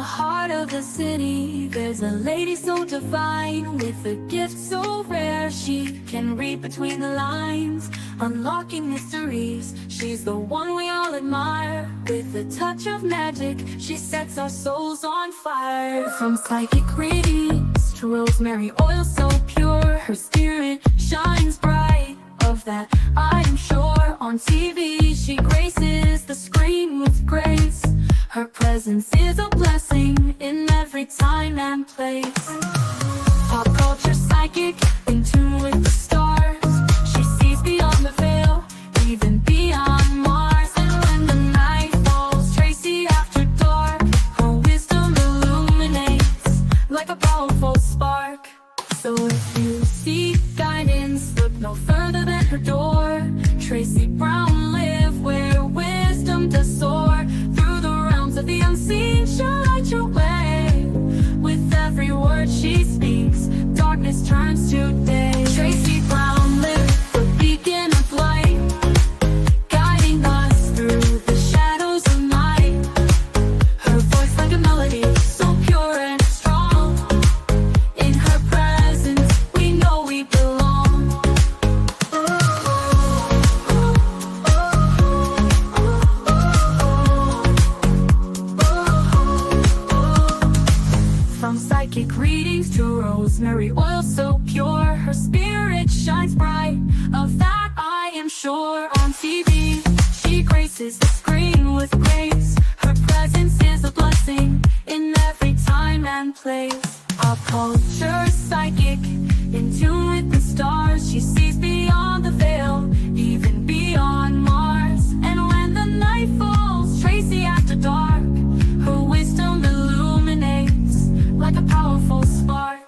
heart of the city, there's a lady so divine, with a gift so rare. She can read between the lines, unlocking mysteries. She's the one we all admire. With a touch of magic, she sets our souls on fire. From psychic readings to rosemary oil so pure, her spirit shines bright. Of that I am sure. On TV she graces the screen with grace. Her presence is a blessing in every time and place. Pop culture psychic, in tune with the stars. She sees beyond the veil, even beyond Mars. And when the night falls, Tracy after dark, her wisdom illuminates like a powerful spark. So if you seek guidance, look no further than her door. Tracy Brown live where wisdom does soar. Through the realms of the unseen, she'll light your way. With every word she speaks, darkness turns to day. Tracy Brown live, the beacon of light, guiding us through the shadows of night. Her voice like a melody, so pure and strong. In her presence, we know we belong. From psychic readings to rosemary oil so pure, her spirit shines bright. Of that I am sure. On TV, she graces the screen with grace. Her presence is a blessing in every time and place. Pop culture psychic, in tune with the stars. She sees beyond the veil, even beyond Mars. And when the night falls, Tracy after dark, her wisdom illuminates like a powerful spark.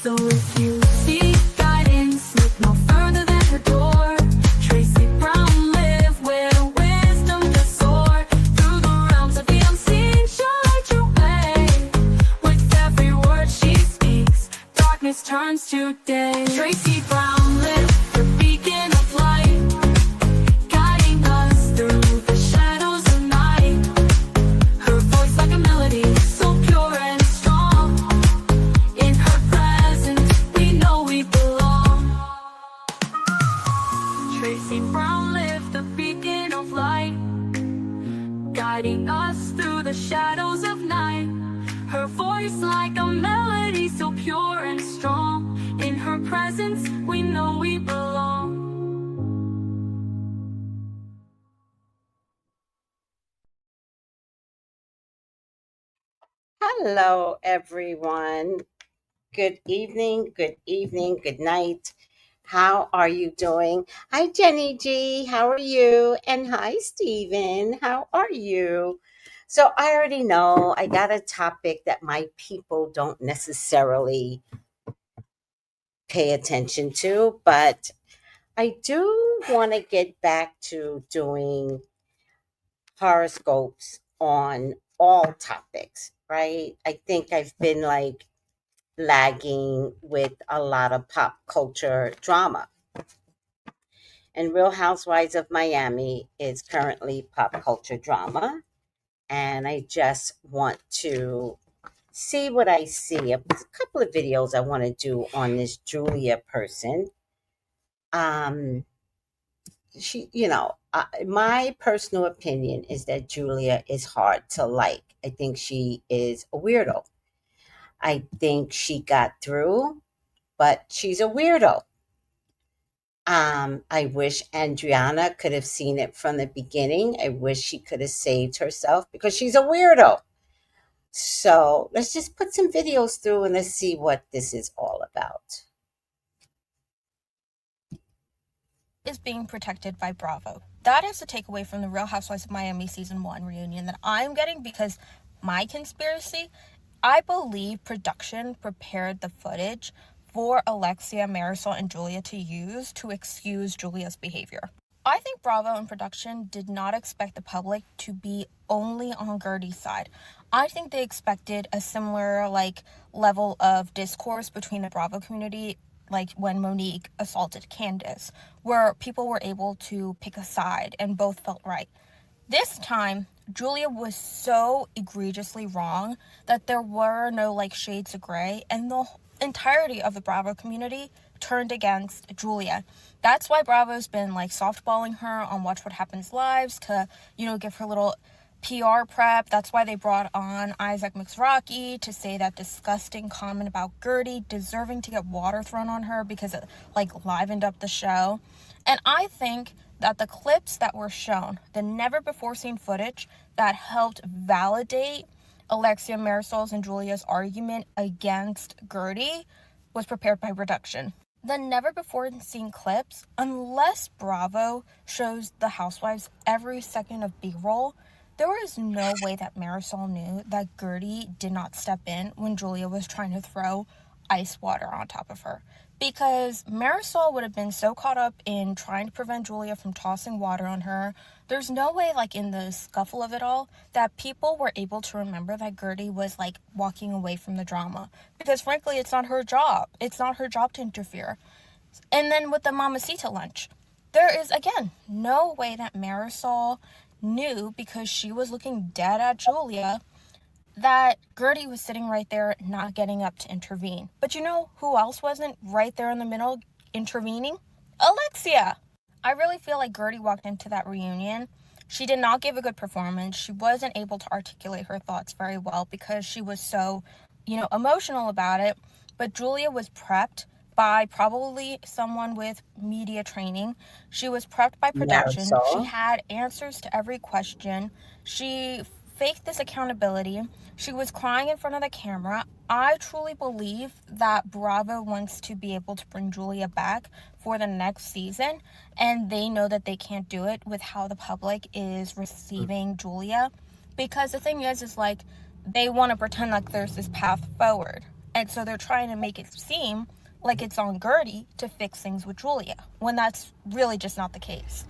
So if you seek guidance, look no further than her door. Tracy Brown live where wisdom does soar. Through the realms of the unseen, she'll light your way. With every word she speaks, darkness turns to day. Tracy Brown live, the beacon of light, guiding us through the shadows of night. Her voice like a melody, so pure and strong. In her presence, we know we belong. Tracy Brown live, the beacon of light, guiding us through the shadows of night. Her voice like a melody, so pure and strong. In her presence, we know we belong. Hello, everyone. Good evening, good night. How are you doing? Hi, Jenny G. How are you? And hi, Steven. How are you? So, I already know I got a topic that my people don't necessarily pay attention to, but I do want to get back to doing horoscopes on all topics, right? I think I've been like lagging with a lot of pop culture drama. And Real Housewives of Miami is currently pop culture drama. And I just want to see what I see. A couple of videos I want to do on this Julia person. Um, my personal opinion is that Julia is hard to like. I think she is a weirdo. I think she got through, but she's a weirdo. I wish Adriana could have seen it from the beginning. I wish she could have saved herself because she's a weirdo. So let's just put some videos through and let's see what this is all about. Is being protected by Bravo. That is the takeaway from the Real Housewives of Miami season 1 reunion that I'm getting, because my conspiracy, I believe production prepared the footage for Alexia, Marisol, and Julia to use to excuse Julia's behavior. I think Bravo and production did not expect the public to be only on Gertie's side. I think they expected a similar level of discourse between the Bravo community, like when Monique assaulted Candace, where people were able to pick a side and both felt right. This time, Julia was so egregiously wrong that there were no like shades of gray, and the entirety of the Bravo community turned against Julia. That's why Bravo's been like softballing her on Watch What Happens Lives to, give her little PR prep. That's why they brought on Isaac Mizrachi to say that disgusting comment about Gertie deserving to get water thrown on her because it like livened up the show. And I think that the clips that were shown, the never before seen footage that helped validate Alexia, Marisol's, and Julia's argument against Gertie, was prepared by production. The never before seen clips, unless Bravo shows the housewives every second of B-roll, there is no way that Marisol knew that Gertie did not step in when Julia was trying to throw ice water on top of her. Because Marisol would have been so caught up in trying to prevent Julia from tossing water on her. There's no way, like, in the scuffle of it all, that people were able to remember that Gertie was, like, walking away from the drama. Because, frankly, it's not her job. It's not her job to interfere. And then with the Mamacita lunch, there is, again, no way that Marisol knew, because she was looking dead at Julia, that Gertie was sitting right there not getting up to intervene. But you know who else wasn't right there in the middle intervening? Alexia! I really feel like Gertie walked into that reunion. She did not give a good performance. She wasn't able to articulate her thoughts very well because she was so, emotional about it. But Julia was prepped by probably someone with media training. She was prepped by production. Marisol. She had answers to every question. She faked this accountability. She was crying in front of the camera. I truly believe that Bravo wants to be able to bring Julia back for the next season, and they know that they can't do it with how the public is receiving Julia, because the thing is like, they want to pretend like there's this path forward, and so they're trying to make it seem like it's on Gertie to fix things with Julia, when that's really just not the case.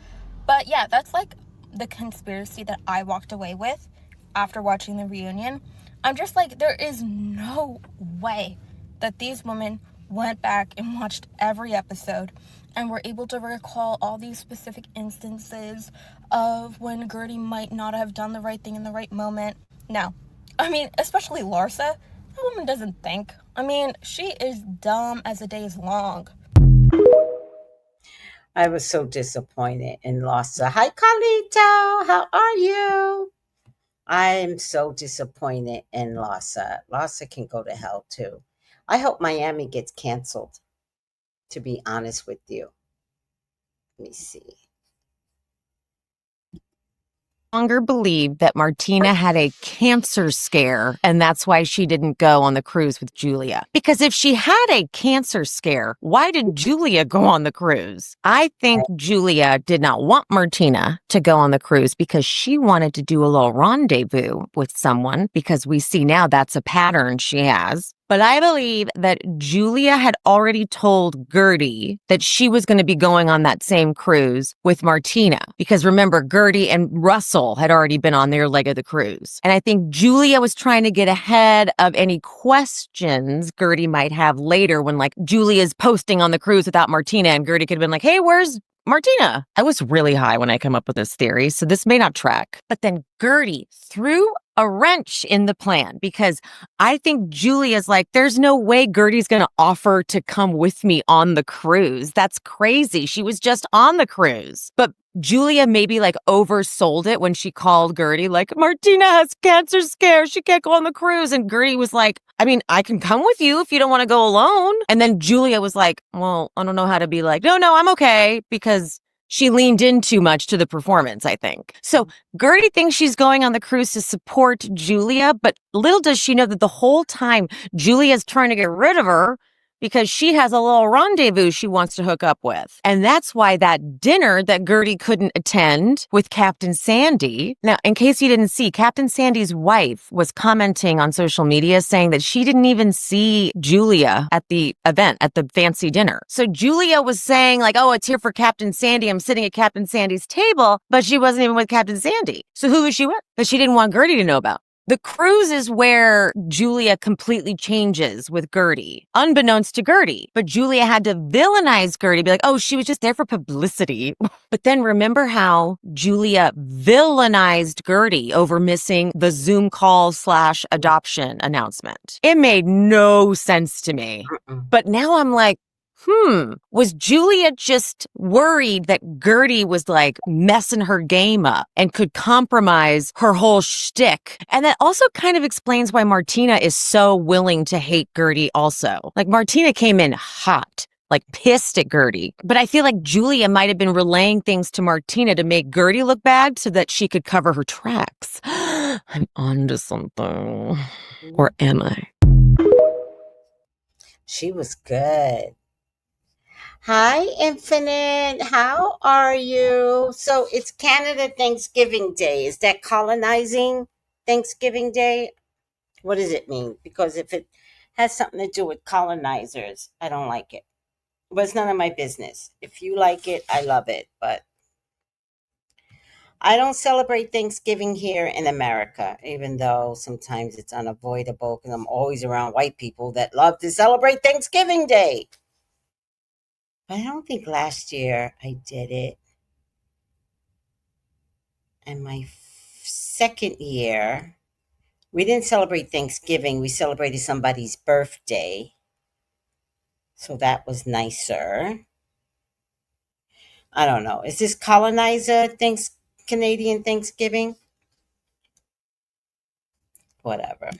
But yeah, that's like the conspiracy that I walked away with after watching the reunion. I'm just like, there is no way that these women went back and watched every episode and were able to recall all these specific instances of when Gertie might not have done the right thing in the right moment. No. I mean, especially Larsa. That woman doesn't think. I mean, she is dumb as the day is long. I was so disappointed in Larsa. Hi, Carlito. How are you? I'm so disappointed in Larsa. Larsa can go to hell too. I hope Miami gets canceled, to be honest with you. Let me see. Longer believe that Martina had a cancer scare and that's why she didn't go on the cruise with Julia. Because if she had a cancer scare, why did Julia go on the cruise? I think Julia did not want Martina to go on the cruise because she wanted to do a little rendezvous with someone, because we see now that's a pattern she has. But I believe that Julia had already told Gertie that she was going to be going on that same cruise with Martina. Because remember, Gertie and Russell had already been on their leg of the cruise. And I think Julia was trying to get ahead of any questions Gertie might have later when, like, Julia's posting on the cruise without Martina, and Gertie could have been like, hey, where's Martina? I was really high when I came up with this theory, so this may not track. But then Gertie threw a wrench in the plan, because I think Julia's like, there's no way Gertie's going to offer to come with me on the cruise. That's crazy. She was just on the cruise. But Julia maybe like oversold it when she called Gertie, like, Martina has cancer scare. She can't go on the cruise. And Gertie was like, I mean, I can come with you if you don't want to go alone. And then Julia was like, well, I don't know how to be like, no, I'm okay, because she leaned in too much to the performance, I think. So Gertie thinks she's going on the cruise to support Julia, but little does she know that the whole time Julia's trying to get rid of her because she has a little rendezvous she wants to hook up with. And that's why that dinner that Gertie couldn't attend with Captain Sandy. Now, in case you didn't see, Captain Sandy's wife was commenting on social media saying that she didn't even see Julia at the event, at the fancy dinner. So Julia was saying like, oh, it's here for Captain Sandy. I'm sitting at Captain Sandy's table, but she wasn't even with Captain Sandy. So who was she with? That she didn't want Gertie to know about. The cruise is where Julia completely changes with Gertie, unbeknownst to Gertie. But Julia had to villainize Gertie, be like, oh, she was just there for publicity. But then remember how Julia villainized Gertie over missing the Zoom call / adoption announcement. It made no sense to me. But now I'm like, was Julia just worried that Gertie was like messing her game up and could compromise her whole shtick? And that also kind of explains why Martina is so willing to hate Gertie also. Like Martina came in hot, like pissed at Gertie. But I feel like Julia might have been relaying things to Martina to make Gertie look bad so that she could cover her tracks. I'm onto something. Or am I? She was good. Hi, Infinite. How are you? So it's Canada Thanksgiving Day. Is that colonizing Thanksgiving Day? What does it mean? Because if it has something to do with colonizers, I don't like it. But it's none of my business. If you like it, I love it. But I don't celebrate Thanksgiving here in America, even though sometimes it's unavoidable because I'm always around white people that love to celebrate Thanksgiving Day. But I don't think last year I did it. And my second year, we didn't celebrate Thanksgiving. We celebrated somebody's birthday. So that was nicer. I don't know. Is this colonizer Canadian Thanksgiving? Whatever.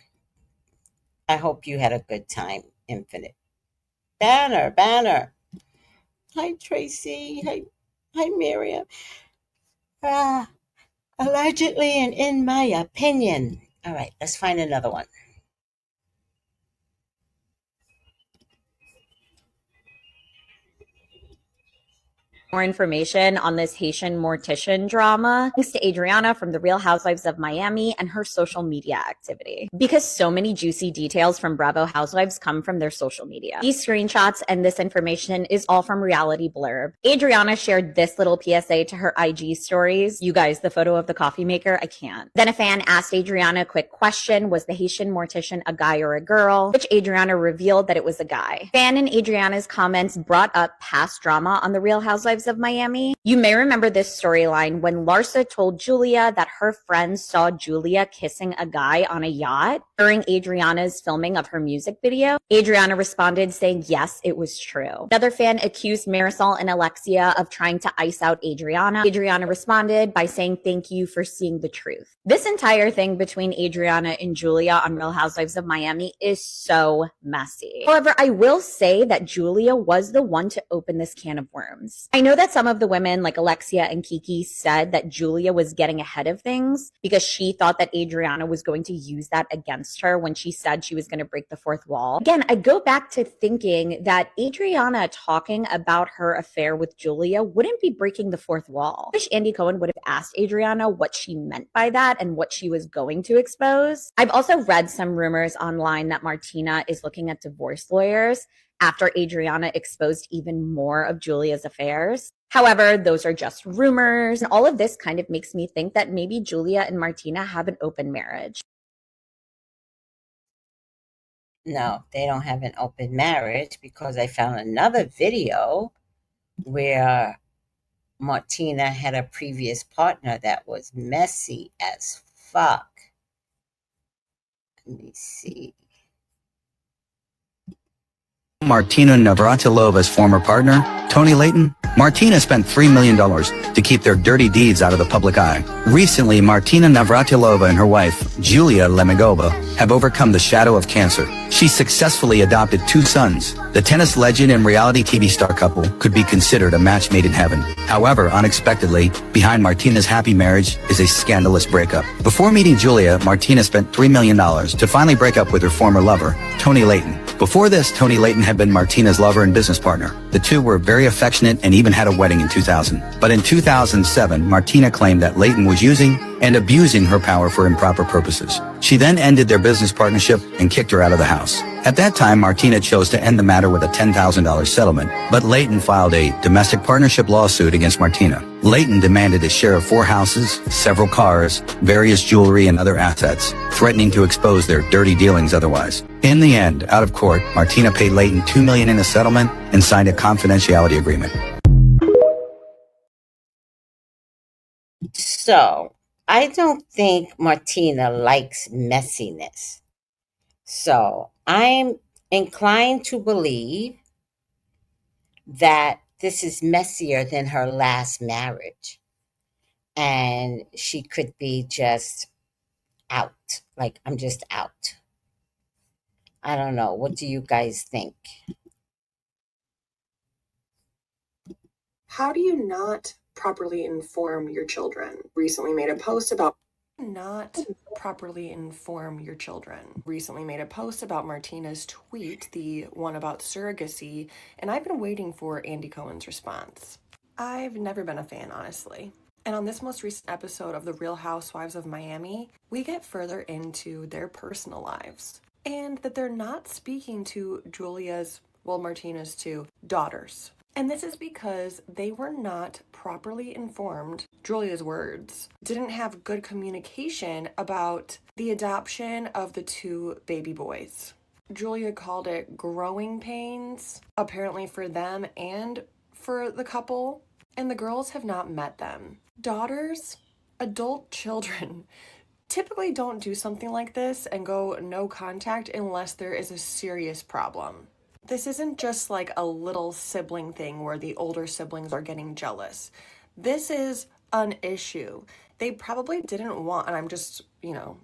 I hope you had a good time, Infinite. Banner. Hi, Tracy. Hi, Miriam. Allegedly and in my opinion. All right, let's find another one. More information on this Haitian mortician drama thanks to Adriana from The Real Housewives of Miami and her social media activity. Because so many juicy details from Bravo Housewives come from their social media. These screenshots and this information is all from Reality Blurb. Adriana shared this little PSA to her IG stories. You guys, the photo of the coffee maker, I can't. Then a fan asked Adriana a quick question, was the Haitian mortician a guy or a girl? Which Adriana revealed that it was a guy. Fan in Adriana's comments brought up past drama on The Real Housewives of Miami. You may remember this storyline when Larsa told Julia that her friends saw Julia kissing a guy on a yacht during Adriana's filming of her music video. Adriana responded saying, yes, it was true. Another fan accused Marisol and Alexia of trying to ice out Adriana. Adriana responded by saying, thank you for seeing the truth. This entire thing between Adriana and Julia on Real Housewives of Miami is so messy. However, I will say that Julia was the one to open this can of worms. I know that some of the women like Alexia and Kiki said that Julia was getting ahead of things because she thought that Adriana was going to use that against her when she said she was going to break the fourth wall. Again, I go back to thinking that Adriana talking about her affair with Julia wouldn't be breaking the fourth wall. I wish Andy Cohen would have asked Adriana what she meant by that and what she was going to expose. I've also read some rumors online that Martina is looking at divorce lawyers after Adriana exposed even more of Julia's affairs. However, those are just rumors. And all of this kind of makes me think that maybe Julia and Martina have an open marriage. No, they don't have an open marriage because I found another video where Martina had a previous partner that was messy as fuck. Let me see. Martina Navratilova's former partner, Tony Layton. Martina spent $3 million to keep their dirty deeds out of the public eye. Recently, Martina Navratilova and her wife, Julia Lemegova, have overcome the shadow of cancer. She successfully adopted 2 sons. The tennis legend and reality TV star couple could be considered a match made in heaven. However, unexpectedly, behind Martina's happy marriage is a scandalous breakup. Before meeting Julia, Martina spent $3 million to finally break up with her former lover, Tony Layton. Before this, Tony Layton had been Martina's lover and business partner. The two were very affectionate and even had a wedding in 2000. But in 2007, Martina claimed that Layton was using and abusing her power for improper purposes. She then ended their business partnership and kicked her out of the house. At that time, Martina chose to end the matter with a $10,000 settlement, but Leighton filed a domestic partnership lawsuit against Martina. Leighton demanded his share of 4 houses, several cars, various jewelry, and other assets, threatening to expose their dirty dealings otherwise. In the end, out of court, Martina paid Leighton $2 million in a settlement and signed a confidentiality agreement. So, I don't think Martina likes messiness. So, I'm inclined to believe that this is messier than her last marriage. And she could be just out. Like, I'm just out. I don't know. What do you guys think? How do you not properly inform your children? Recently made a post about not properly inform your children. Recently made a post about Martina's tweet, the one about surrogacy, and I've been waiting for Andy Cohen's response. I've never been a fan, honestly. And on this most recent episode of The Real Housewives of Miami, we get further into their personal lives and that they're not speaking to Martina's two daughters. And this is because they were not properly informed. Julia's words didn't have good communication about the adoption of the 2 baby boys. Julia called it growing pains, apparently for them and for the couple, and the girls have not met them. Daughters, adult children, typically don't do something like this and go no contact unless there is a serious problem. This isn't just like a little sibling thing where the older siblings are getting jealous. This is an issue. They probably didn't want, and I'm just,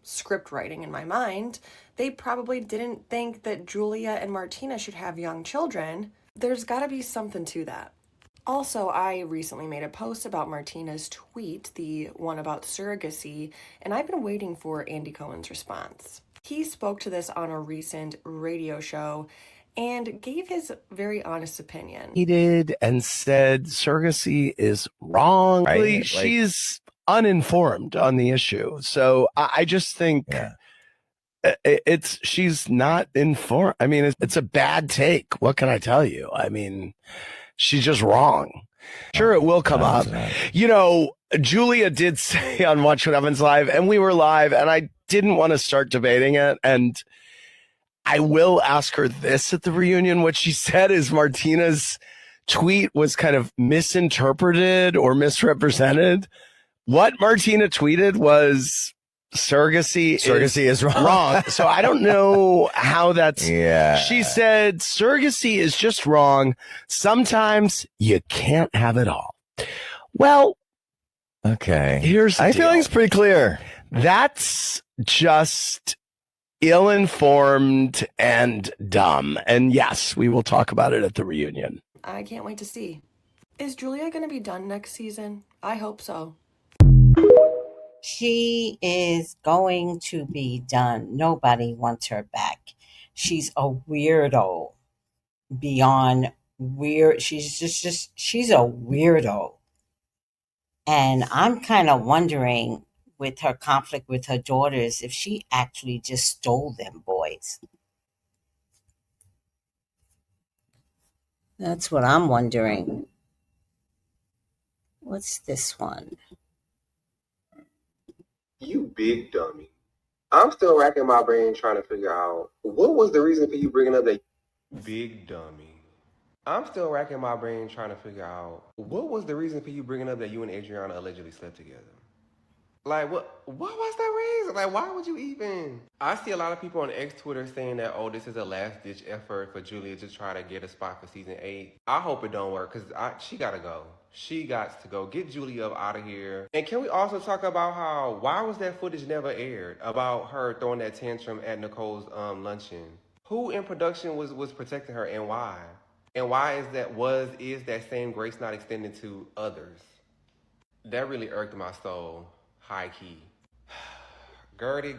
script writing in my mind, they probably didn't think that Julia and Martina should have young children. There's gotta be something to that. Also, I recently made a post about Martina's tweet, the one about surrogacy, and I've been waiting for Andy Cohen's response. He spoke to this on a recent radio show and gave his very honest opinion. He did and said surrogacy is wrong. Right? She's uninformed on the issue. So I just think she's not informed. I mean, it's a bad take. What can I tell you? I mean, she's just wrong. Sure, it will come up. Julia did say on Watch What Happens Live, and we were live, and I didn't want to start debating it. And I will ask her this at the reunion. What she said is Martina's tweet was kind of misinterpreted or misrepresented. What Martina tweeted was surrogacy is wrong. So I don't know how that's. Yeah. She said surrogacy is just wrong. Sometimes you can't have it all. Well, okay. Here's the deal. Feel like it's pretty clear. That's just ill-informed and dumb. And yes, we will talk about it at the reunion. I can't wait to see. Is Julia going to be done next season? I hope so. She is going to be done. Nobody wants her back. She's a weirdo beyond weird. She's she's a weirdo. And I'm kind of wondering, with her conflict with her daughters, if she actually just stole them boys. That's what I'm wondering. What's this one? You big dummy. I'm still racking my brain trying to figure out what was the reason for you bringing up that big dummy. I'm still racking my brain trying to figure out what was the reason for you bringing up that you and Adriana allegedly slept together. Like, what was that reason? Like, why would you even? I see a lot of people on X Twitter saying that, oh, this is a last-ditch effort for Julia to try to get a spot for season 8. I hope it don't work, because she got to go. She got to go. Get Julia up out of here. And can we also talk about why was that footage never aired about her throwing that tantrum at Nicole's luncheon? Who in production was protecting her, and why? And why is that same grace not extended to others? That really irked my soul. High key. Gertie.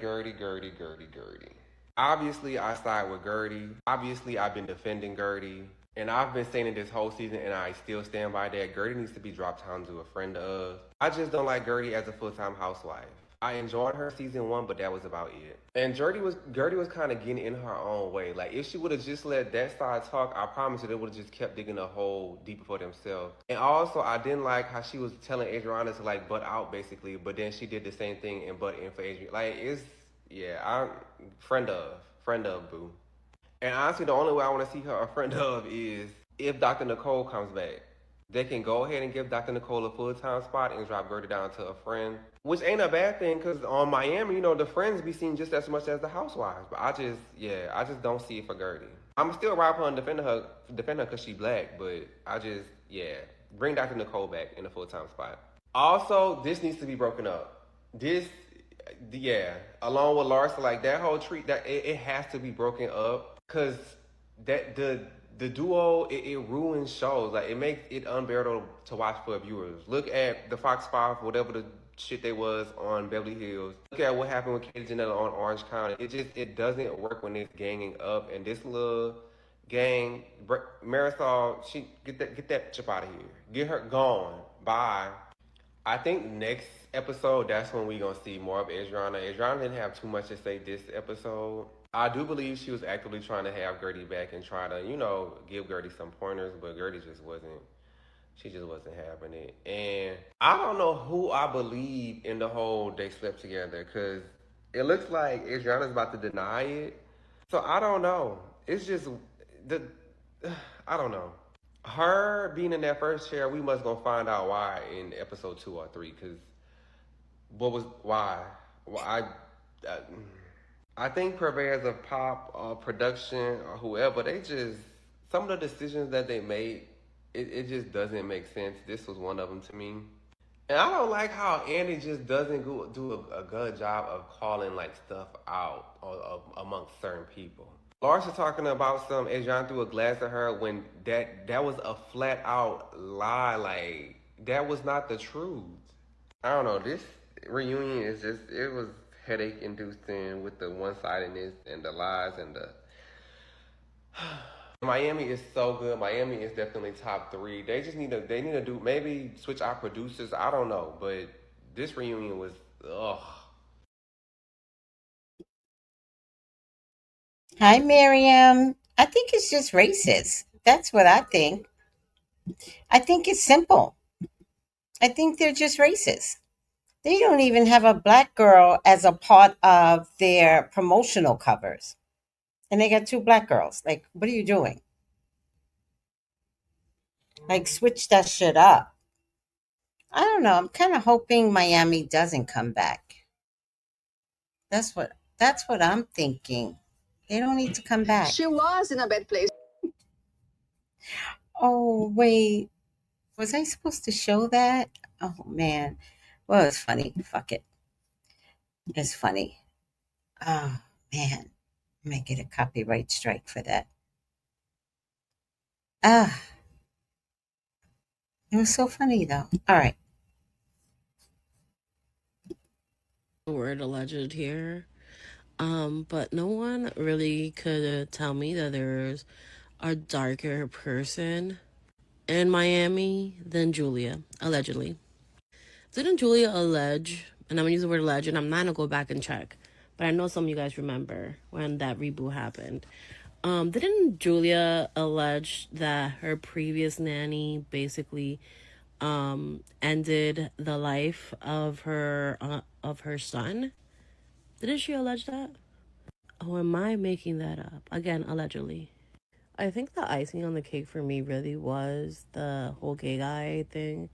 Obviously, I side with Gertie. Obviously, I've been defending Gertie. And I've been saying it this whole season, and I still stand by that. Gertie needs to be dropped down to a friend of. I just don't like Gertie as a full-time housewife. I enjoyed her season one, but that was about it. And Gertie was kind of getting in her own way. Like if she would have just let that side talk, I promise you they would have just kept digging a hole deeper for themselves. And also, I didn't like how she was telling Adriana to like butt out basically, but then she did the same thing and butt in for Adriana. Like it's yeah, I'm friend of boo. And honestly, the only way I want to see her a friend of is if Dr. Nicole comes back. They can go ahead and give Dr. Nicole a full-time spot and drop Gertie down to a friend, which ain't a bad thing because on Miami, the friends be seen just as much as the housewives. But I just don't see it for Gertie. I'm still ride her and defend her because she black, but bring Dr. Nicole back in a full-time spot. Also, this needs to be broken up. This along with Larsa, like that whole treat, that it has to be broken up because that the duo it ruins shows. Like it makes it unbearable to watch for viewers. Look at the Fox 5, whatever the shit they was on Beverly Hills. Look at what happened with Katie Janetta on Orange County. It doesn't work when it's ganging up, and this little gang, Marisol, she get that chip out of here. Get her gone. Bye. I think next episode, that's when we gonna see more of Adriana. Adriana didn't have too much to say this episode. I do believe she was actively trying to have Gertie back and try to, give Gertie some pointers, but Gertie she just wasn't having it. And I don't know who I believe in the whole they slept together, because it looks like Adriana's about to deny it. So I don't know. It's just, I don't know. Her being in that first chair, we must gonna find out why in episode 2 or 3. Cause why? Why? I think purveyors of pop or production or whoever, some of the decisions that they made, it just doesn't make sense. This was one of them to me. And I don't like how Andy just doesn't do a good job of calling like stuff out amongst certain people. Larsa talking about some Adriana threw a glass at her when that was a flat out lie. Like that was not the truth. I don't know. This reunion it was headache inducing with the one sidedness and the lies and the Miami is so good. Miami is definitely top 3. They need to do maybe switch out producers. I don't know, but this reunion was ugh. Hi, Miriam. I think it's just racist. That's what I think. I think it's simple. I think they're just racist. They don't even have a black girl as a part of their promotional covers. And they got 2 black girls. Like, what are you doing? Like, switch that shit up. I don't know. I'm kind of hoping Miami doesn't come back. That's what I'm thinking. They don't need to come back. She was in a bad place. Oh, wait. Was I supposed to show that? Oh, man. Well, it's funny. Fuck it. It's funny. Oh, man. I might get a copyright strike for that. Ah, it was so funny, though. All right. Word alleged here. But no one really could tell me that there's a darker person in Miami than Julia, allegedly. Didn't Julia allege, and I'm gonna use the word allege, and I'm not gonna go back and check, but I know some of you guys remember when that reboot happened. Didn't Julia allege that her previous nanny basically ended the life of her son? Didn't she allege that? Oh, am I making that up? Again, allegedly. I think the icing on the cake for me really was the whole gay guy thing.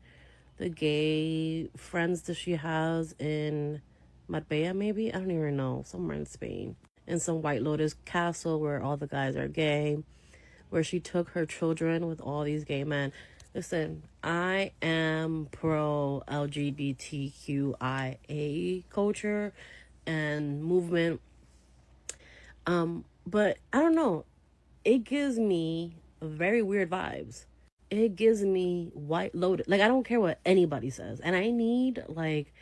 The gay friends that she has in Marbella, maybe? I don't even know. Somewhere in Spain. In some White Lotus castle where all the guys are gay. Where she took her children with all these gay men. Listen, I am pro LGBTQIA culture and movement. But I don't know. It gives me very weird vibes. It gives me White Lotus. Like, I don't care what anybody says. And I need, like,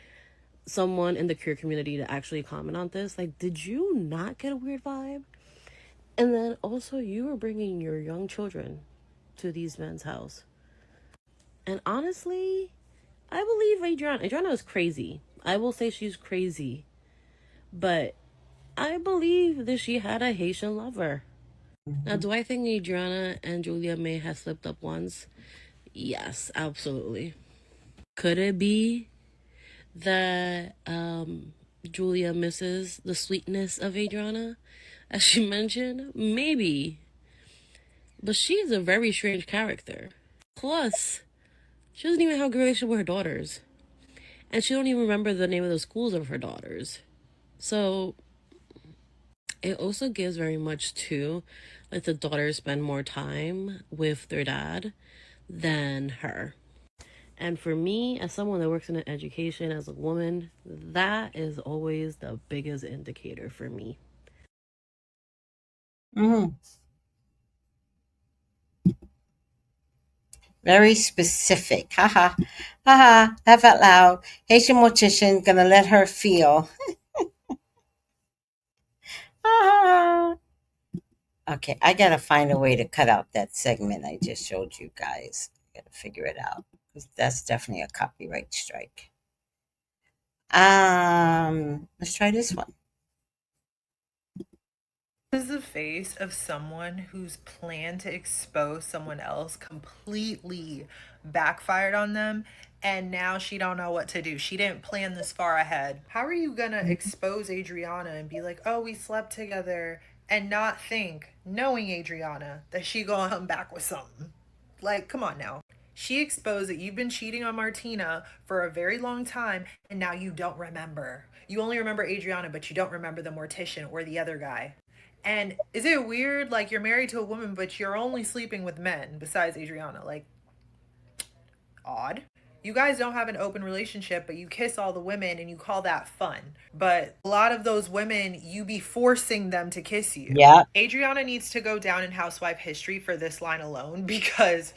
someone in the queer community to actually comment on this. Like, did you not get a weird vibe? And then also, you were bringing your young children to these men's house. And honestly, I believe Adriana is crazy. I will say she's crazy, but I believe that she had a Haitian lover. Now, do I think Adriana and Julia may have slipped up once? Yes, absolutely. Could it be that Julia misses the sweetness of Adriana, as she mentioned? Maybe. But she's a very strange character. Plus, she doesn't even have a good relationship with her daughters. And she don't even remember the name of the schools of her daughters. So it also gives very much to like the daughters spend more time with their dad than her. And for me, as someone that works in education, as a woman, that is always the biggest indicator for me. Mm, very specific. Haha. Haha. Laugh out loud. Haitian mortician gonna let her feel. Haha. Okay, I gotta find a way to cut out that segment I just showed you guys. I gotta figure it out because that's definitely a copyright strike. Let's try this one. This is the face of someone whose plan to expose someone else completely backfired on them, and now she don't know what to do. She didn't plan this far ahead. How are you gonna expose Adriana and be like, oh, we slept together, and not think, knowing Adriana, that she gonna come back with something? Like, come on now. She exposed that you've been cheating on Martina for a very long time, and now you don't remember. You only remember Adriana, but you don't remember the mortician or the other guy. And is it weird, like, you're married to a woman, but you're only sleeping with men besides Adriana? Like, odd. You guys don't have an open relationship, but you kiss all the women and you call that fun. But a lot of those women, you be forcing them to kiss you. Yeah. Adriana needs to go down in housewife history for this line alone because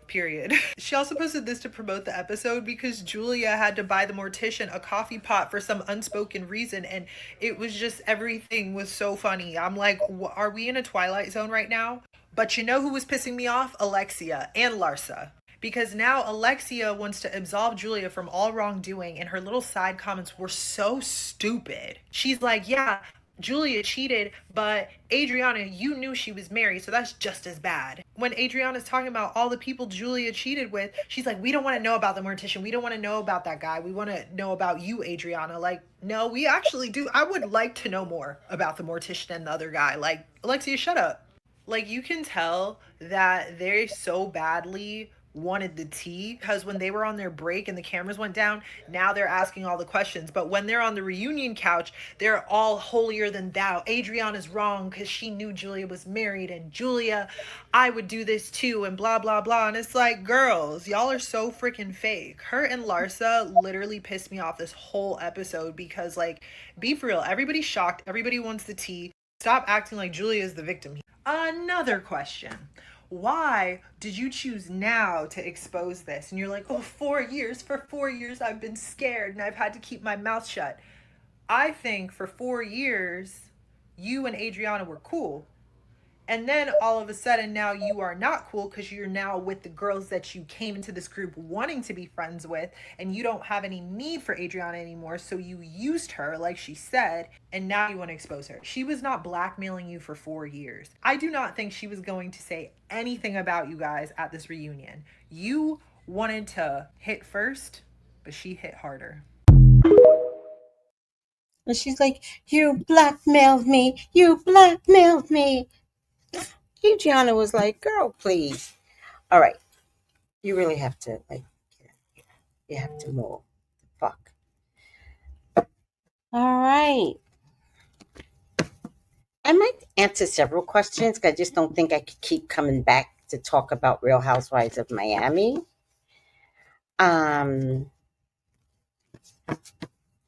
period. She also posted this to promote the episode because Julia had to buy the mortician a coffee pot for some unspoken reason, and it was just, everything was so funny. I'm like, are we in a Twilight Zone right now? But you know who was pissing me off? Alexia and Larsa. Because now Alexia wants to absolve Julia from all wrongdoing, and her little side comments were so stupid. She's like, yeah, Julia cheated, but Adriana, you knew she was married, so that's just as bad. When Adriana's talking about all the people Julia cheated with, she's like, we don't want to know about the mortician. We don't want to know about that guy. We want to know about you, Adriana. Like, no, we actually do. I would like to know more about the mortician and the other guy. Like, Alexia, shut up. Like, you can tell that they so badly wanted the tea because when they were on their break and the cameras went down, now they're asking all the questions. But when they're on the reunion couch, they're all holier than thou. Adriana's wrong because she knew Julia was married, and Julia, I would do this too, and blah blah blah. And it's like, girls, y'all are so freaking fake. Her and Larsa literally pissed me off this whole episode because, like, be for real, everybody's shocked, everybody wants the tea. Stop acting like Julia is the victim. Another question. Why did you choose now to expose this? And you're like, oh, 4 years. For 4 years, I've been scared and I've had to keep my mouth shut. I think for 4 years, you and Adriana were cool. And then all of a sudden now you are not cool because you're now with the girls that you came into this group wanting to be friends with, and you don't have any need for Adriana anymore. So you used her, like she said, and now you want to expose her. She was not blackmailing you for 4 years. I do not think she was going to say anything about you guys at this reunion. You wanted to hit first, but she hit harder. And she's like, you blackmailed me. You blackmailed me. Adriana was like, girl, please. All right. You really have to, like, you have to move. Fuck. All right. I might answer several questions. I just don't think I could keep coming back to talk about Real Housewives of Miami. Are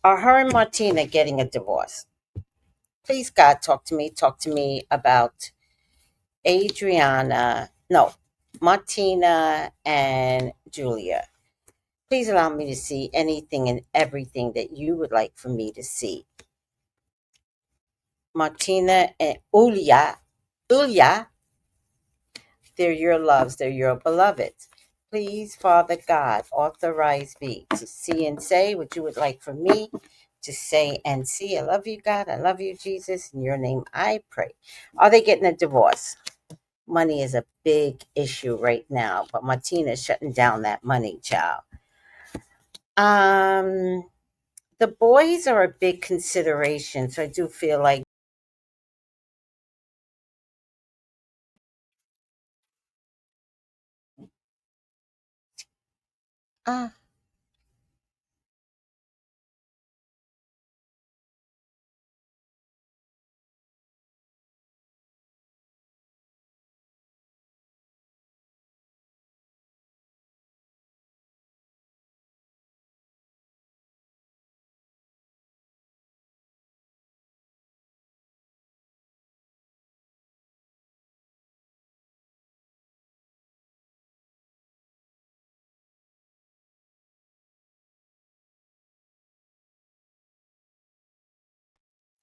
her and Martina getting a divorce? Please, God, talk to me. Talk to me about Martina and Julia. Please allow me to see anything and everything that you would like for me to see. Martina and Julia, they're your loves, they're your beloveds. Please, Father God, authorize me to see and say what you would like for me to say and see. I love you, God. I love you, Jesus. In your name I pray. Are they getting a divorce? Money is a big issue right now, but Martina's shutting down that money, child. The boys are a big consideration, so I do feel like ah,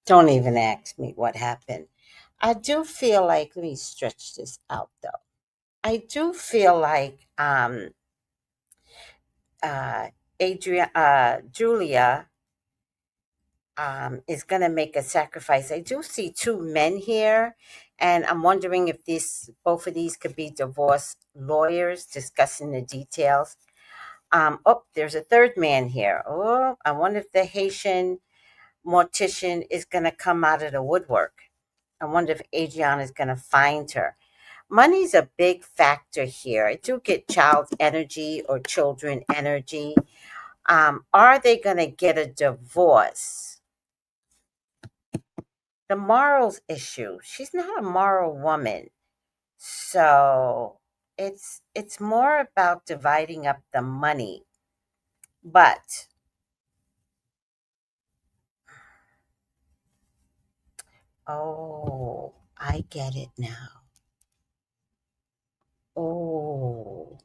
don't even ask me what happened. I do feel like, let me stretch this out though. I do feel like uh Julia is going to make a sacrifice. I do see two men here, and I'm wondering if both of these could be divorce lawyers discussing the details. Oh, there's a third man here. Oh, I wonder if the Haitian mortician is going to come out of the woodwork. I wonder if Adriana is going to find her. Money's a big factor here. I do get child energy or children energy. Are they going to get a divorce? The morals issue. She's not a moral woman. So it's more about dividing up the money. But oh, I get it now. Oh,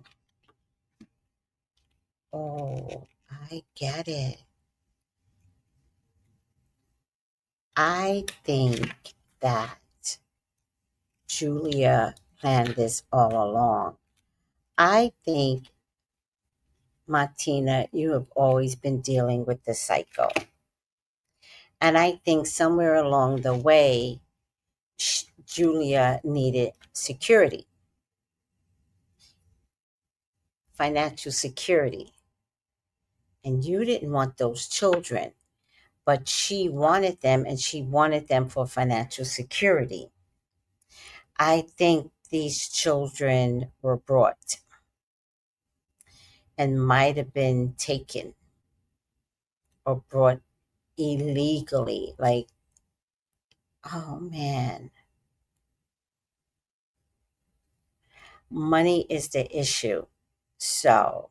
oh, I get it. I think that Julia planned this all along. I think, Martina, you have always been dealing with the psycho. And I think somewhere along the way, Julia needed security, financial security. And you didn't want those children, but she wanted them, and she wanted them for financial security. I think these children were brought and might have been taken or brought illegally. Like, oh man, money is the issue. So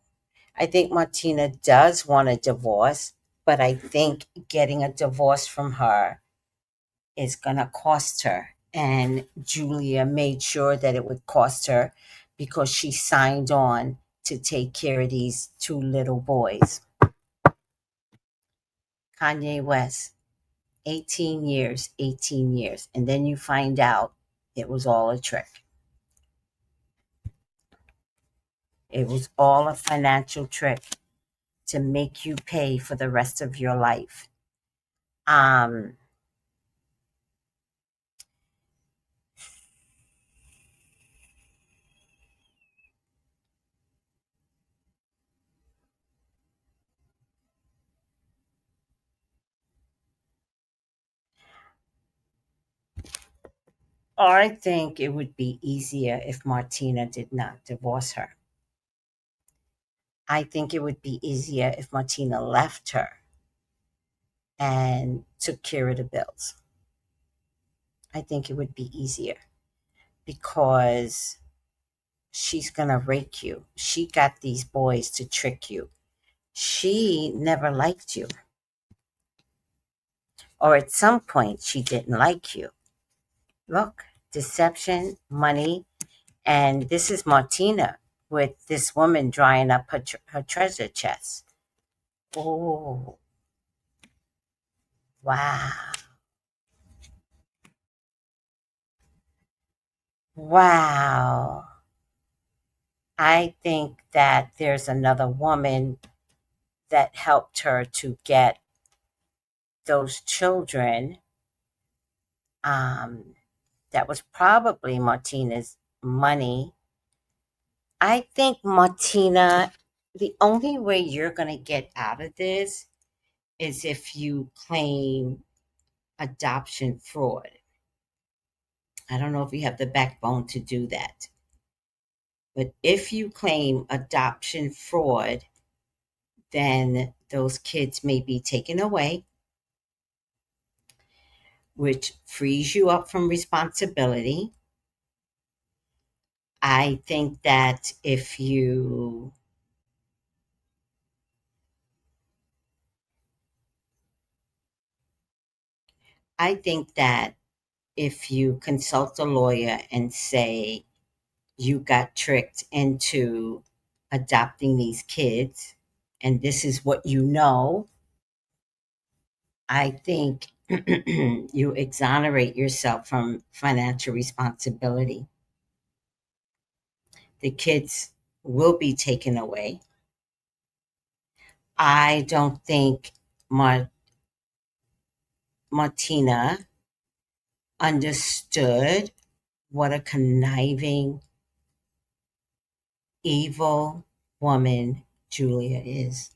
I think Martina does want a divorce, but I think getting a divorce from her is going to cost her. And Julia made sure that it would cost her because she signed on to take care of these two little boys. Kanye West, 18 years, 18 years. And then you find out it was all a trick. It was all a financial trick to make you pay for the rest of your life. Um, I think it would be easier if Martina did not divorce her. I think it would be easier if Martina left her and took care of the bills. I think it would be easier because she's going to rake you. She got these boys to trick you. She never liked you. Or at some point, she didn't like you. Look, deception, money, and this is Martina with this woman drying up her treasure chest. Oh, wow. Wow. I think that there's another woman that helped her to get those children. That was probably Martina's money. I think, Martina, the only way you're going to get out of this is if you claim adoption fraud. I don't know if you have the backbone to do that. But if you claim adoption fraud, then those kids may be taken away, which frees you up from responsibility. I think that if you I think that if you consult a lawyer and say you got tricked into adopting these kids and this is what you know, I think you exonerate yourself from financial responsibility. The kids will be taken away. I don't think Martina understood what a conniving, evil woman Julia is.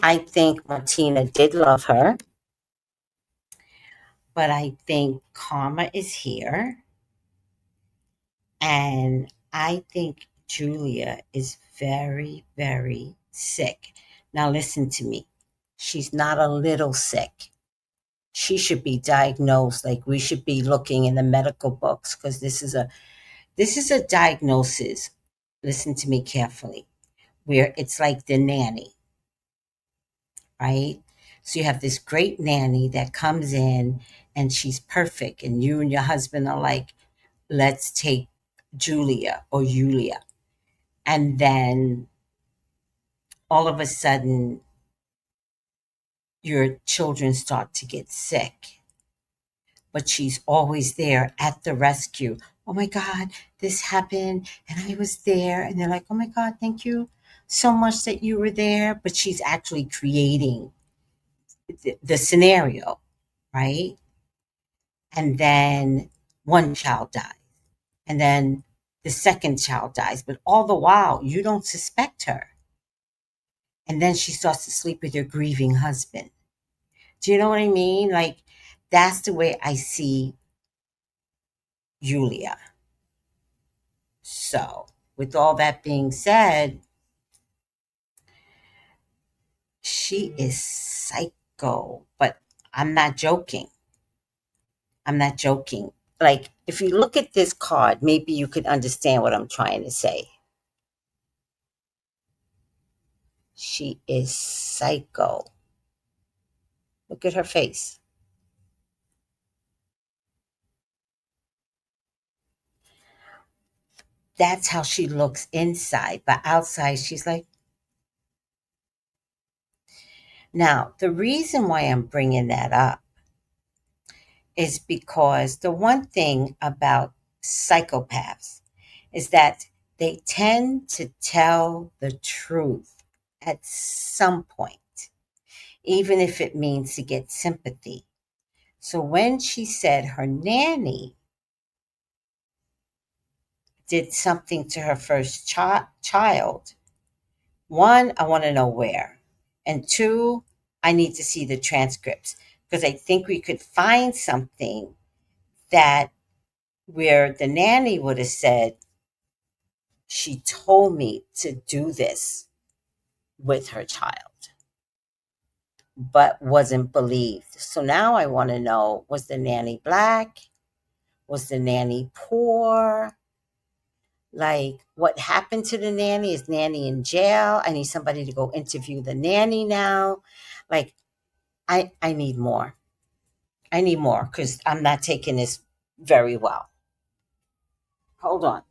I think Martina did love her, but I think karma is here. And I think Julia is very, very sick. Now, listen to me. She's not a little sick. She should be diagnosed. Like, we should be looking in the medical books, because this is a diagnosis. Listen to me carefully. Where it's like the nanny, right? So you have this great nanny that comes in and she's perfect, and you and your husband are like, let's take Julia or Yulia. And then all of a sudden, your children start to get sick. But she's always there at the rescue. Oh my God, this happened and I was there. And they're like, oh my God, thank you so much that you were there. But she's actually creating the scenario, right? And then one child dies. And then the second child dies. But all the while, you don't suspect her. And then she starts to sleep with your grieving husband. Do you know what I mean? Like, that's the way I see Julia. So, with all that being said, she is psycho, but I'm not joking. I'm not joking. Like, if you look at this card, maybe you could understand what I'm trying to say. She is psycho. Look at her face. That's how she looks inside, but outside, she's like. Now, the reason why I'm bringing that up is because the one thing about psychopaths is that they tend to tell the truth at some point, even if it means to get sympathy. So when she said her nanny did something to her first child, one, I want to know where. And two, I need to see the transcripts, because I think we could find something that where the nanny would have said, she told me to do this with her child, but wasn't believed. So now I want to know, was the nanny black? Was the nanny poor? Like, what happened to the nanny? Is nanny in jail? I need somebody to go interview the nanny now. Like, I need more. I need more, because I'm not taking this very well. Hold on.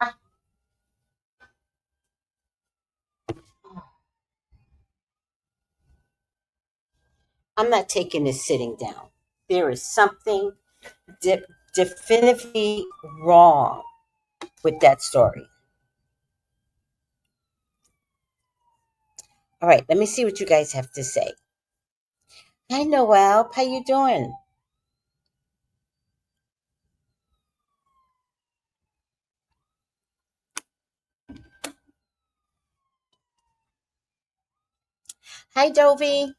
Ah. I'm not taking this sitting down. There is something definitively wrong with that story. All right, let me see what you guys have to say. Hi, Noelle. How you doing? Hi, Dovey.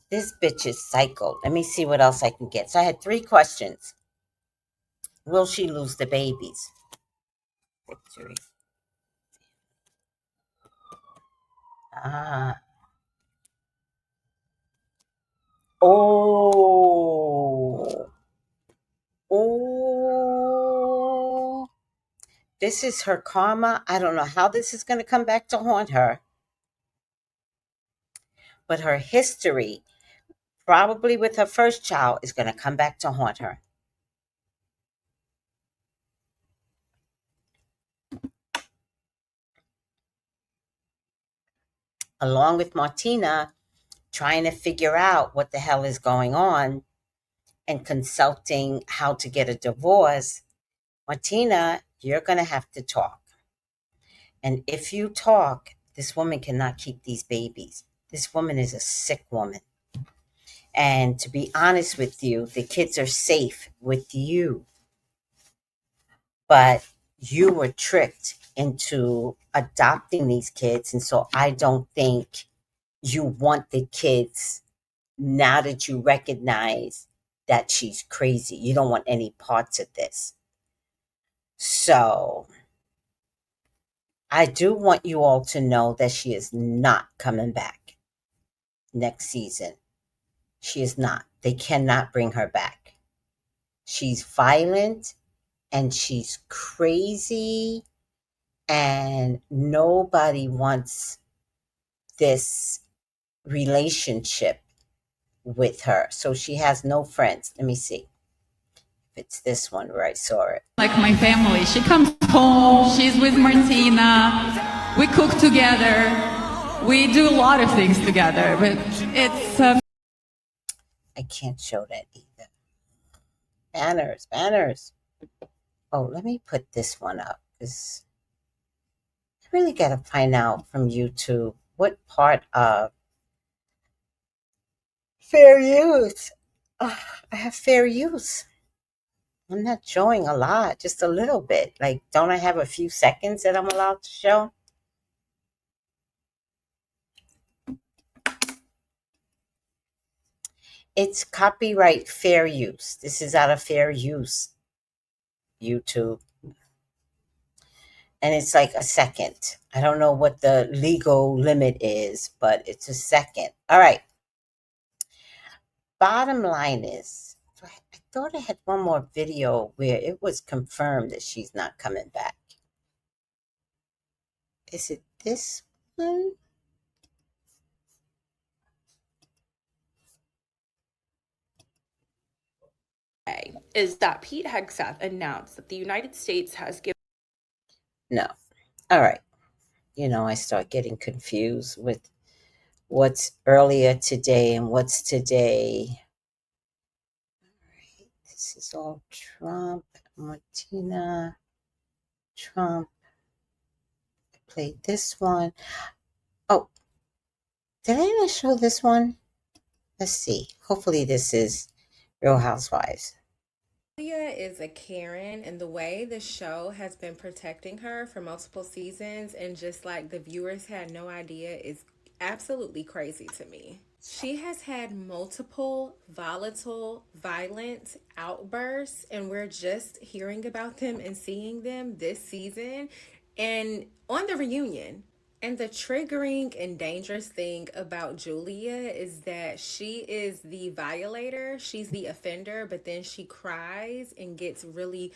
This bitch is psycho. Let me see what else I can get. So I had 3 questions. Will she lose the babies? Victory. Ah. Oh. Oh. This is her karma. I don't know how this is going to come back to haunt her. But her history, probably with her first child, is going to come back to haunt her. Along with Martina trying to figure out what the hell is going on and consulting how to get a divorce. Martina, you're going to have to talk. And if you talk, this woman cannot keep these babies. This woman is a sick woman. And to be honest with you, the kids are safe with you. But you were tricked into adopting these kids. And so I don't think you want the kids now that you recognize that she's crazy. You don't want any parts of this. So I do want you all to know that she is not coming back next season. She is not. They cannot bring her back. She's violent and she's crazy, and nobody wants this relationship with her. So she has no friends. Let me see if it's this one where I saw it. Like my family. She comes home, she's with Martina, we cook together, we do a lot of things together, but it's I can't show that either. Banners. Oh, let me put this one up because I really got to find out from YouTube what part of fair use. I have fair use. I'm not showing a lot, just a little bit. Like, don't I have a few seconds that I'm allowed to show? It's copyright fair use. This is out of fair use, YouTube. And it's like a second. I don't know what the legal limit is, but it's a second. All right. Bottom line is, I thought I had one more video where it was confirmed that she's not coming back. Is it this one? Is that Pete Hegseth announced that the United States has given... No. All right. I start getting confused with what's earlier today and what's today. All right. This is all Trump, Martina, Trump. I played this one. Oh, did I not show this one? Let's see. Hopefully this is Real Housewives. Julia is a Karen, and the way the show has been protecting her for multiple seasons and just like the viewers had no idea is absolutely crazy to me. She has had multiple volatile, violent outbursts, and we're just hearing about them and seeing them this season and on the reunion. And the triggering and dangerous thing about Julia is that she is the violator, she's the offender, but then she cries and gets really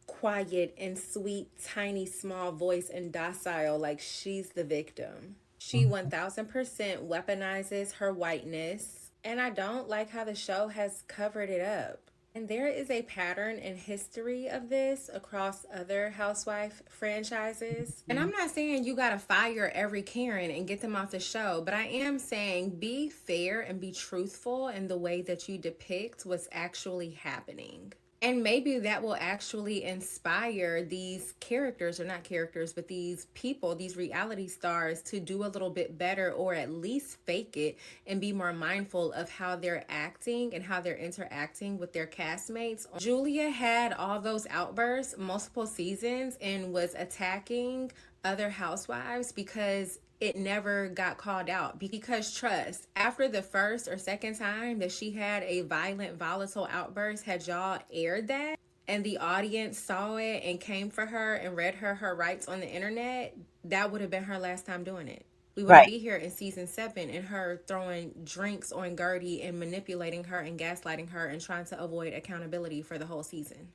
quiet and sweet, tiny, small voice and docile, like she's the victim. She 1000% weaponizes her whiteness, and I don't like how the show has covered it up. And there is a pattern in history of this across other housewife franchises. And I'm not saying you gotta fire every Karen and get them off the show, but I am saying be fair and be truthful in the way that you depict what's actually happening. And maybe that will actually inspire these characters, or not characters, but these people, these reality stars, to do a little bit better, or at least fake it and be more mindful of how they're acting and how they're interacting with their castmates. Julia had all those outbursts multiple seasons and was attacking other housewives because it never got called out. Because trust, after the first or second time that she had a violent, volatile outburst, had y'all aired that and the audience saw it and came for her and read her rights on the internet, that would have been her last time doing it. We wouldn't Right. be here in season 7 and her throwing drinks on Gertie and manipulating her and gaslighting her and trying to avoid accountability for the whole season.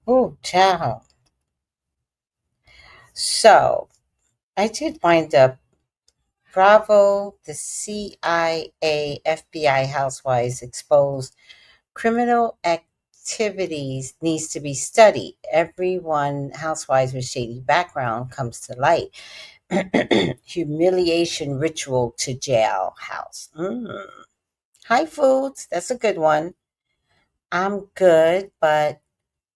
Oh, ciao. So I did wind up Bravo, the CIA, FBI housewives exposed criminal activities needs to be studied. Everyone housewives with shady background comes to light. Humiliation ritual to jailhouse. Hi, Foods. That's a good one. I'm good, but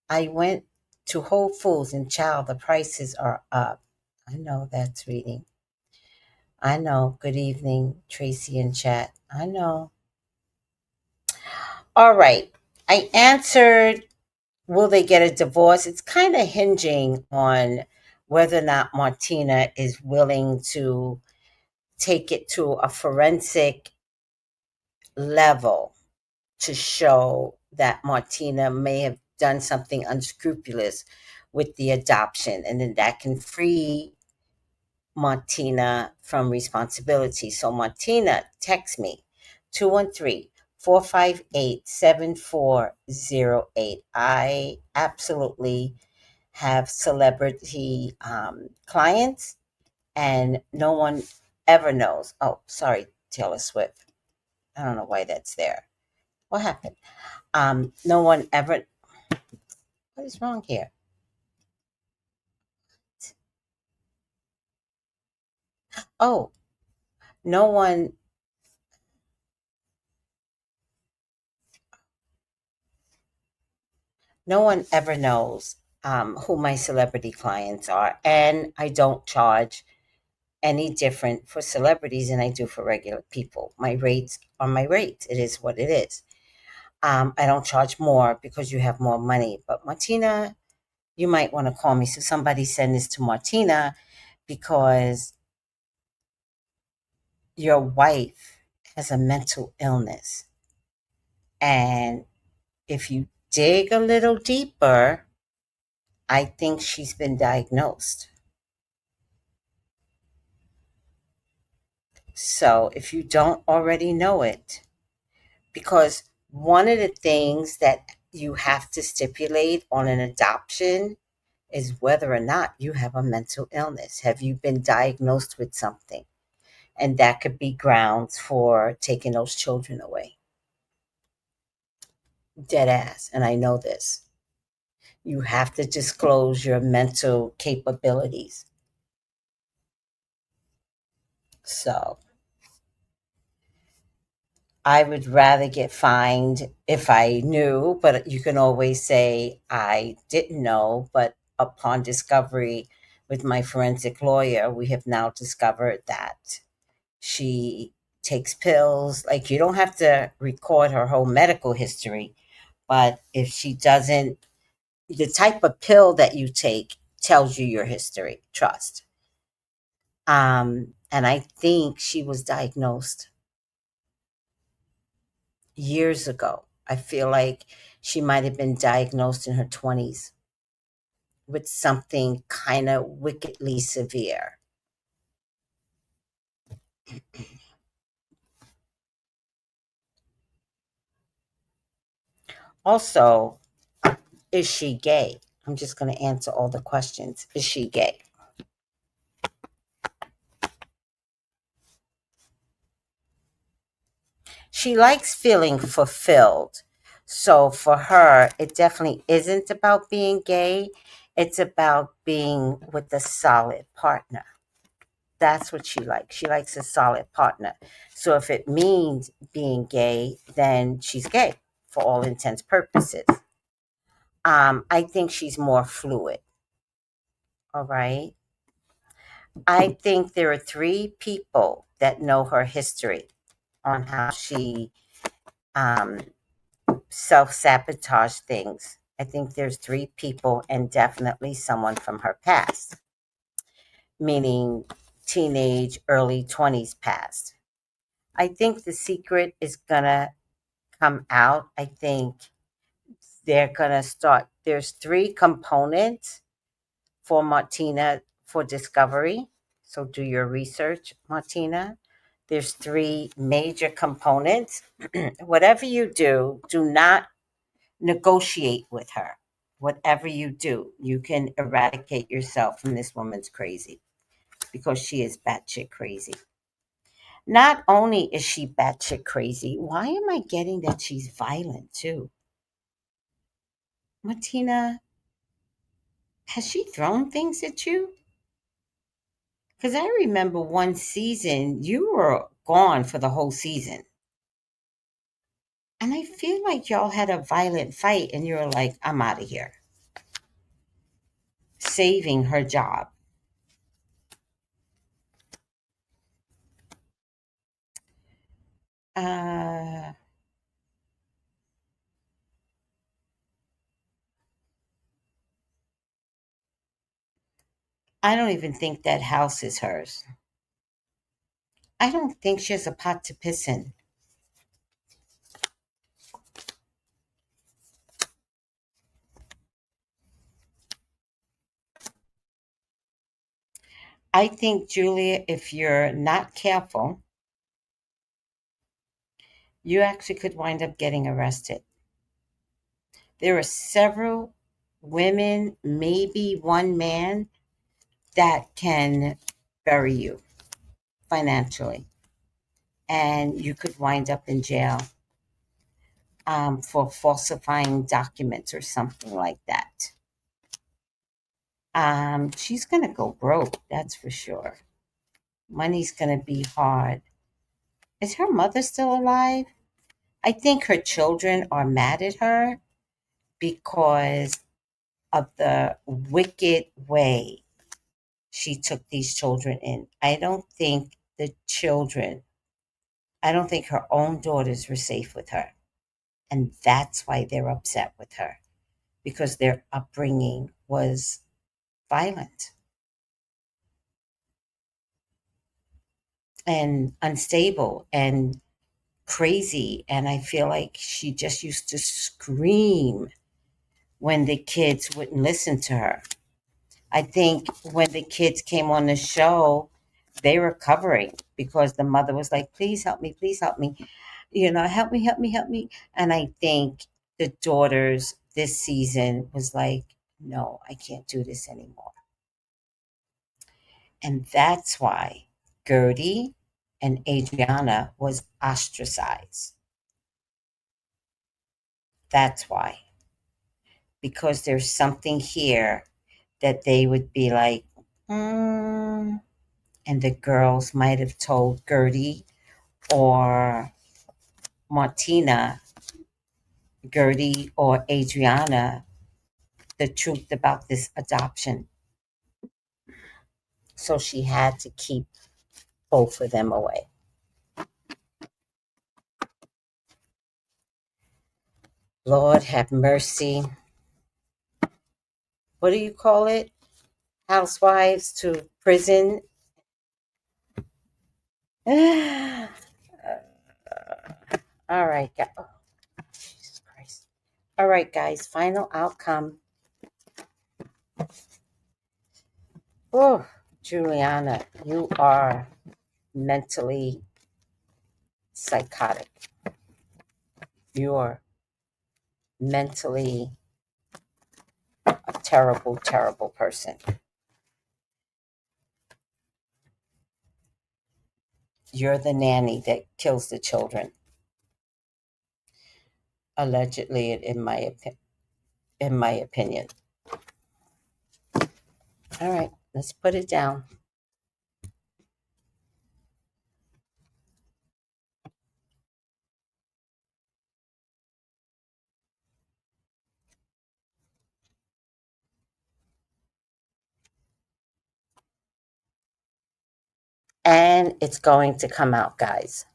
I went to Whole Foods and child, the prices are up. I know that's reading. I know. Good evening, Tracy in chat. I know. All right. I answered, will they get a divorce? It's kind of hinging on whether or not Martina is willing to take it to a forensic level to show that Martina may have done something unscrupulous with the adoption, and then that can free Martina from responsibility. So Martina, text me 213-458-7408. I absolutely have celebrity clients, and no one ever knows. Oh, sorry, Taylor Swift. I don't know why that's there. What happened? No one ever. What is wrong here? Oh, no one. No one ever knows who my celebrity clients are, and I don't charge any different for celebrities than I do for regular people. My rates are my rates. It is what it is. I don't charge more because you have more money. But Martina, you might want to call me. So somebody send this to Martina because your wife has a mental illness. And if you dig a little deeper, I think she's been diagnosed. So if you don't already know it, because one of the things that you have to stipulate on an adoption is whether or not you have a mental illness. Have you been diagnosed with something? And that could be grounds for taking those children away. Dead ass. And I know this. You have to disclose your mental capabilities. So I would rather get fined if I knew, but you can always say I didn't know. But upon discovery with my forensic lawyer, we have now discovered that she takes pills. Like, you don't have to record her whole medical history, but if she doesn't, the type of pill that you take tells you your history. Trust. And I think she was diagnosed years ago. I feel like she might have been diagnosed in her 20s with something kind of wickedly severe. Also, is she gay? I'm just going to answer all the questions. Is she gay? She likes feeling fulfilled, So for her, it definitely isn't about being gay. It's about being with a solid partner. That's what she likes. She likes a solid partner. So if it means being gay, then she's gay for all intents purposes. I think she's more fluid. All right. I think there are three people that know her history on how she um, self sabotage things. I think there's three people and definitely someone from her past, meaning teenage, early 20s past. I think the secret is going to come out. I think they're going to start. There's three components for Martina for discovery. So do your research, Martina. There's three major components. Whatever you do, do not negotiate with her. Whatever you do, you can eradicate yourself from this woman's crazy because she is batshit crazy. Not only is she batshit crazy, why am I getting that she's violent too? Martina, has she thrown things at you? Because I remember one season, you were gone for the whole season. And I feel like y'all had a violent fight and you were like, I'm out of here. Saving her job. Uh, I don't even think that house is hers. I don't think she has a pot to piss in. I think, Julia, if you're not careful, you actually could wind up getting arrested. There are several women, maybe one man, that can bury you financially. And you could wind up in jail for falsifying documents or something like that. She's going to go broke, that's for sure. Money's going to be hard. Is her mother still alive? I think her children are mad at her because of the wicked way she took these children in. I don't think her own daughters were safe with her. And that's why they're upset with her, because their upbringing was violent and unstable and crazy. And I feel like she just used to scream when the kids wouldn't listen to her. I think when the kids came on the show, they were covering because the mother was like, please help me, help me, help me, help me, help me. And I think the daughters this season was like, no, I can't do this anymore. And that's why Gertie and Adriana was ostracized. That's why. Because there's something here that they would be like, and the girls might have told Gertie or Martina, Gertie or Adriana, the truth about this adoption. So she had to keep both of them away. Lord have mercy. What do you call it? Housewives to prison. All right, guys. Oh, Jesus Christ. All right, guys. Final outcome. Oh, Juliana, you are mentally psychotic. You're mentally a terrible, terrible person. You're the nanny that kills the children. allegedly, in my opinion. All right, let's put it down. And it's going to come out, guys.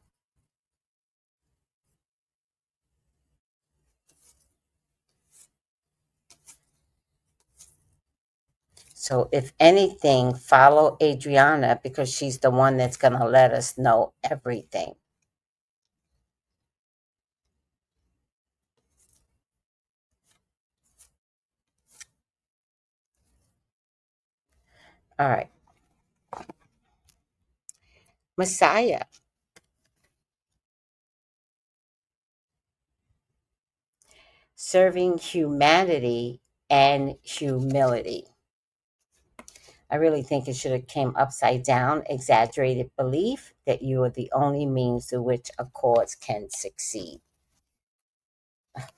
So if anything, follow Adriana because she's the one that's going to let us know everything. All right. Messiah. Serving humanity and humility. I really think it should have came upside down. Exaggerated belief that you are the only means through which a cause can succeed.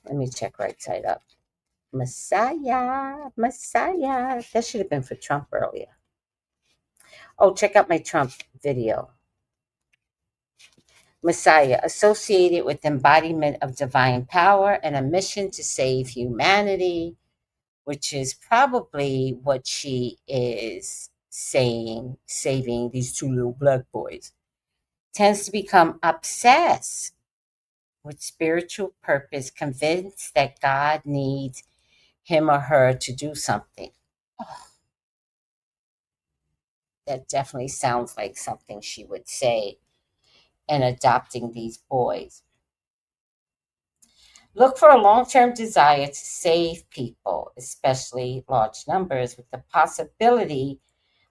Let me check right side up. Messiah. That should have been for Trump earlier. Oh, check out my Trump video. Messiah, associated with embodiment of divine power and a mission to save humanity, which is probably what she is saying, saving these two little black boys, tends to become obsessed with spiritual purpose, convinced that God needs him or her to do something. Oh, that definitely sounds like something she would say in adopting these boys. Look for a long-term desire to save people, especially large numbers, with the possibility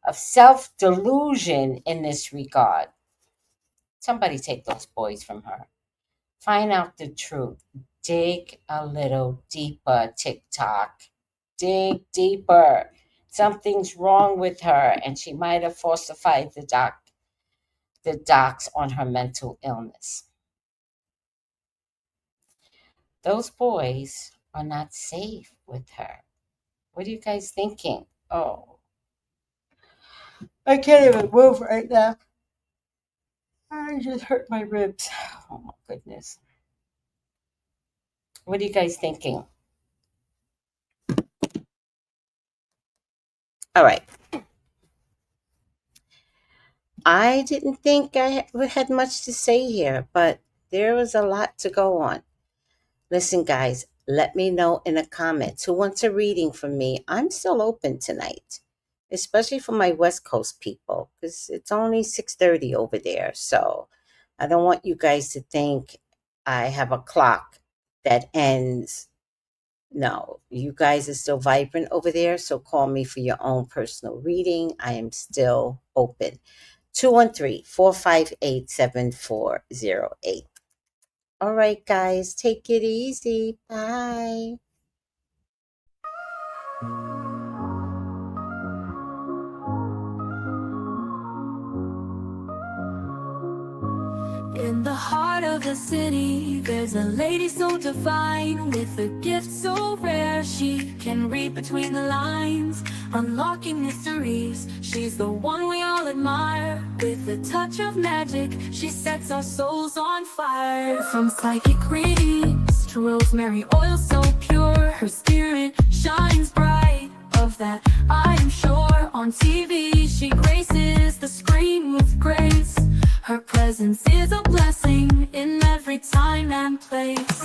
of self-delusion in this regard. Somebody take those boys from her. Find out the truth. Dig a little deeper, TikTok. Dig deeper. Something's wrong with her, and she might have falsified the docs on her mental illness. Those boys are not safe with her. What are you guys thinking? Oh, I can't even move right now. I just hurt my ribs. Oh my goodness. What are you guys thinking? All right. I didn't think I had much to say here, but there was a lot to go on. Listen, guys, let me know in the comments who wants a reading from me. I'm still open tonight, especially for my West Coast people, because it's only 6:30 over there. So I don't want you guys to think I have a clock that ends. No, you guys are still vibrant over there, so call me for your own personal reading. I am still open. 213-458-7408. All right, guys, take it easy. Bye. In the heart of the city, there's a lady so divine, with a gift so rare. She can read between the lines, unlocking mysteries. She's the one we all admire. With a touch of magic, she sets our souls on fire. From psychic readings to rosemary oil so pure, her spirit shines bright. Of that I am sure. On TV, she graces the screen with grace. Her presence is a blessing in every time and place.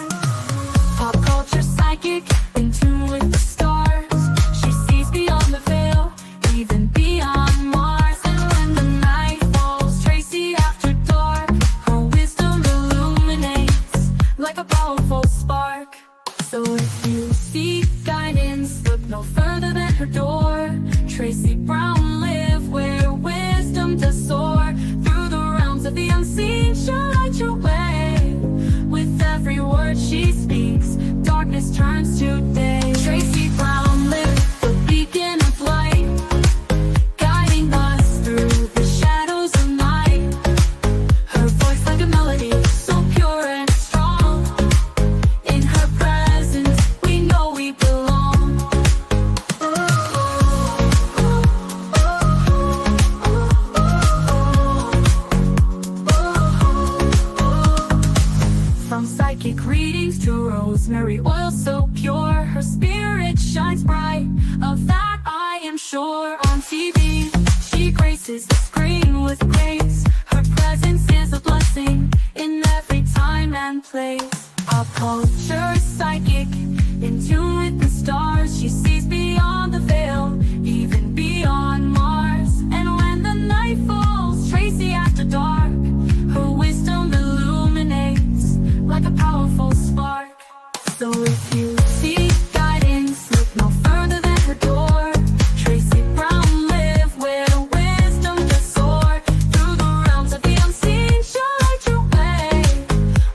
Pop culture psychic, in tune with the stars. She sees beyond the veil, even beyond Mars. And when the night falls, Tracy after dark, her wisdom illuminates like a powerful spark. So if you seek guidance, look no further than her door. Tracy Brown live where wisdom does soar. Through the realms of the unseen, she'll light your way. With every word she speaks, darkness turns to day. Tracy Brown live, the beacon of light, guiding us through the shadows of night. Her voice like a melody, so pure and strong. In her rosemary oil so pure. Her spirit shines bright, of that I am sure. On TV, she graces the screen with grace. Her presence is a blessing in every time and place. Pop culture psychic, in tune with the stars. She sees beyond the veil, even beyond Mars. And when the night falls, Tracy after dark, her wisdom illuminates like a powerful spark. So if you seek guidance, look no further than her door. Tracy Brown live where wisdom does soar. Through the realms of the unseen, she'll light your way.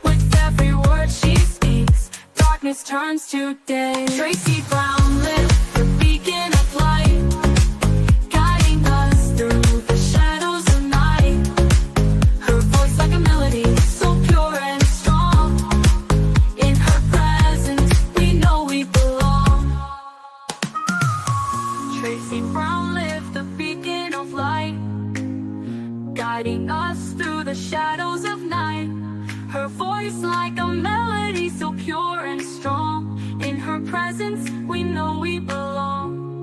With every word she speaks, darkness turns to day. Tracy Brown live, the beacon of light, guiding us through the shadows of night. Her voice like a melody, so pure and strong. In her presence, we know we belong. Tracy Brown lived the beacon of light, guiding us through the shadows of night. Her voice like a melody, so pure and strong. In her presence, we know we belong.